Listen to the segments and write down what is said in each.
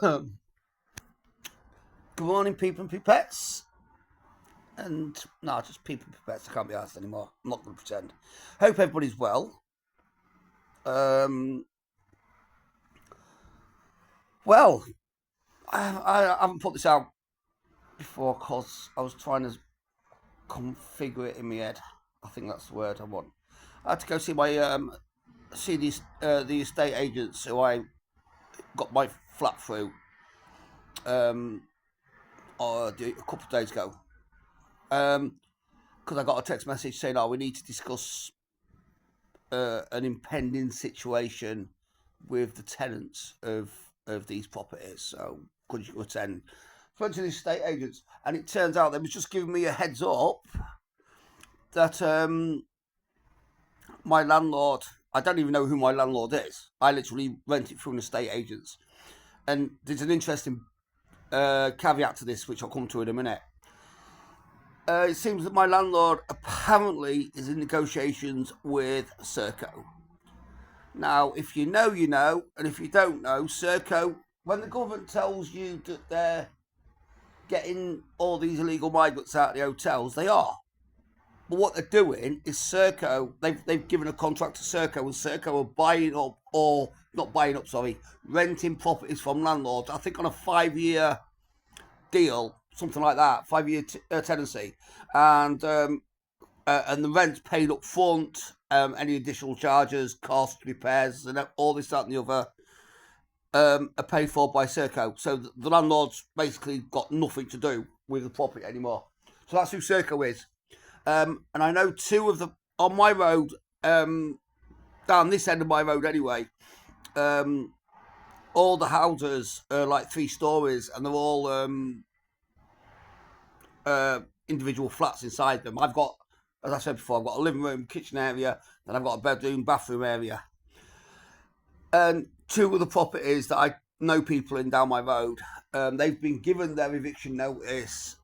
Good morning, people and pipettes. And no, just people and pipettes. I can't be asked anymore. I'm not going to pretend. Hope everybody's well. Well, I haven't put this out before because I was trying to configure it in my head. I think that's the word I want. I had to go see the estate agents who I got my flat through a couple of days ago. Because I got a text message saying, "Oh, we need to discuss an impending situation with the tenants of these properties. So could you attend?" Went to the estate agents, and it turns out they was just giving me a heads up that my landlord. I don't even know who my landlord is. I literally rent it through an estate agents, and there's an interesting caveat to this, which I'll come to in a minute. It seems that my landlord apparently is in negotiations with Serco. Now, if you know, you know, and if you don't know, Serco, when the government tells you that they're getting all these illegal migrants out of the hotels, they are. But what they're doing is Serco, they've given a contract to Serco, and Serco are buying up, or not buying up, sorry, renting properties from landlords, I think on a 5-year deal, something like that, 5-year tenancy, and the rent's paid up front. Any additional charges, costs, repairs, and all this, that, and the other are paid for by Serco. So the landlord's basically got nothing to do with the property anymore. So that's who Serco is. And I know two of them on my road, down this end of my road anyway. All the houses are like 3 stories, and they're all individual flats inside them. I've got, as I said before, I've got a living room, kitchen area, and I've got a bedroom, bathroom area. And 2 of the properties that I know people in down my road, they've been given their eviction notice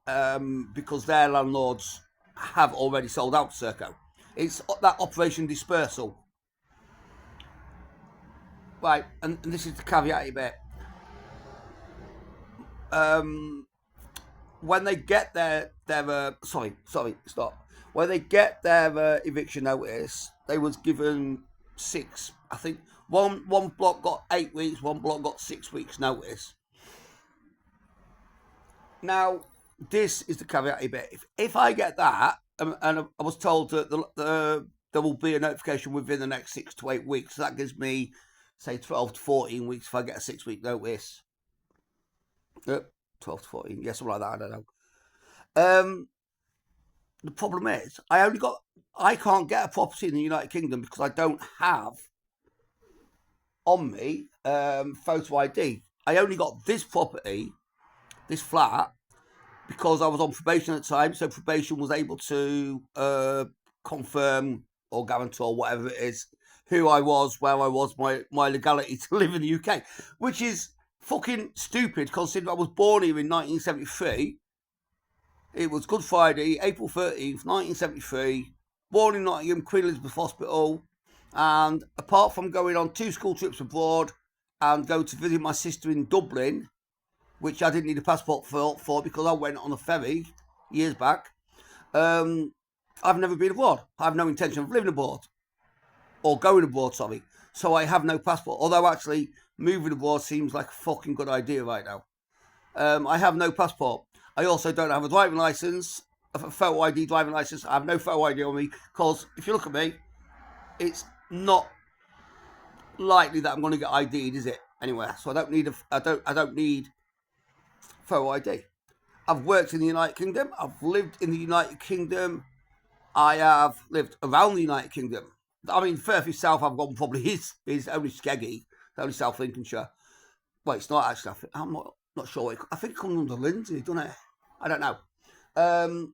because their landlords have already sold out to Serco. It's that Operation Dispersal. Right, and this is the caveat bit. When they get their stop. When they get their eviction notice, they was given 6. I think one block got 8 weeks, one block got 6 weeks notice. Now, this is the caveat bit. If I get that, and I was told that there will be a notification within the next 6 to 8 weeks, so that gives me, say, 12 to 14 weeks if I get a 6-week notice. 12 to 14, yeah, something like that, I don't know. The problem is, I can't get a property in the United Kingdom because I don't have on me photo ID. I only got this property, this flat, because I was on probation at the time, so probation was able to confirm or guarantee or whatever it is, who I was, where I was, my legality to live in the UK, which is fucking stupid considering I was born here in 1973. It was Good Friday, April 13th, 1973, born in Nottingham, Queen Elizabeth Hospital, and apart from going on 2 school trips abroad and go to visit my sister in Dublin, which I didn't need a passport for because I went on a ferry years back, I've never been abroad. I have no intention of living abroad, or going abroad, sorry. So I have no passport, although actually moving abroad seems like a fucking good idea right now. I have no passport. I also don't have a driving licence, a photo ID driving licence. I have no photo ID on me because if you look at me, it's not likely that I'm going to get ID'd, is it? Anywhere, so I don't need photo ID. I've worked in the United Kingdom. I've lived in the United Kingdom. I have lived around the United Kingdom. I mean, furthest south I've gone probably is only Skeggy, only South Lincolnshire. Well, it's not actually. I'm not sure. I think it comes under Lindsay, doesn't it? I don't know. And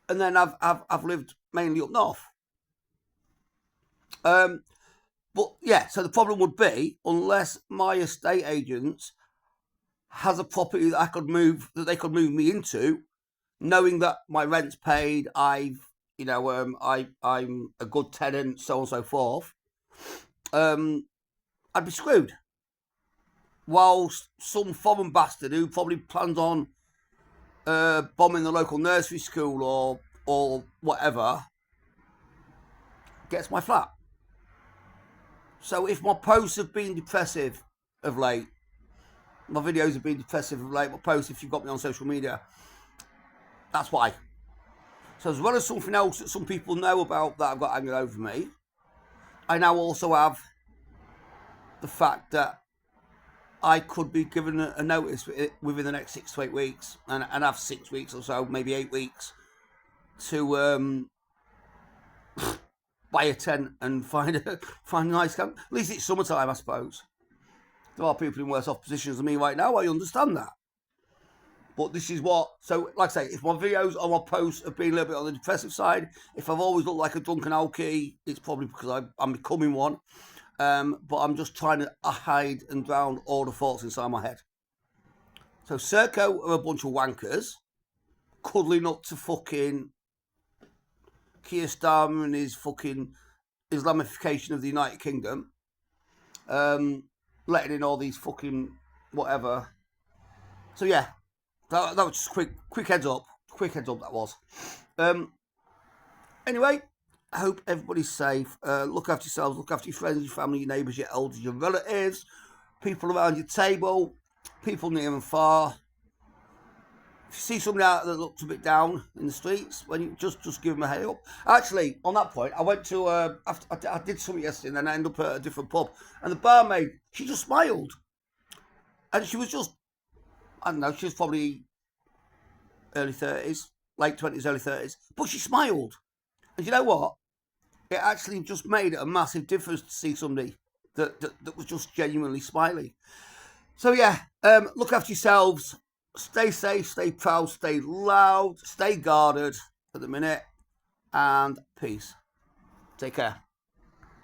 then I've lived mainly up north. But yeah, so the problem would be unless my estate agent has a property that they could move me into, knowing that my rent's paid, I'm a good tenant, so on and so forth. I'd be screwed. whilst some foreign bastard who probably plans on bombing the local nursery school or whatever gets my flat. So if my posts have been depressive of late, my videos have been depressive of late, my posts, if you've got me on social media, that's why. So as well as something else that some people know about that I've got hanging over me, I now also have the fact that I could be given a notice within the next 6 to 8 weeks, and have 6 weeks or so, maybe 8 weeks, to buy a tent and find a nice camp. At least it's summertime, I suppose. There are people in worse off positions than me right now. I understand that. But this is what... So, like I say, if my videos or my posts have been a little bit on the depressive side, if I've always looked like a drunken alky, it's probably because I'm becoming one. But I'm just trying to hide and drown all the thoughts inside my head. So Serco are a bunch of wankers, cuddling up to fucking Keir Starmer and his fucking Islamification of the United Kingdom, letting in all these fucking whatever. So yeah, that was just quick heads up. Quick heads up that was. Anyway, I hope everybody's safe. Look after yourselves, look after your friends, your family, your neighbours, your elders, your relatives, people around your table, people near and far. If you see somebody out that looks a bit down in the streets, when you just give them a head up. Actually, on that point, I went to I did something yesterday, and then I ended up at a different pub, and the barmaid, she just smiled, and she was just, I don't know, she was probably early 30s, late 20s, early 30s, but she smiled, and you know what? It actually just made a massive difference to see somebody that was just genuinely smiling. So yeah, look after yourselves. Stay safe, stay proud, stay loud, stay guarded at the minute, and peace. Take care.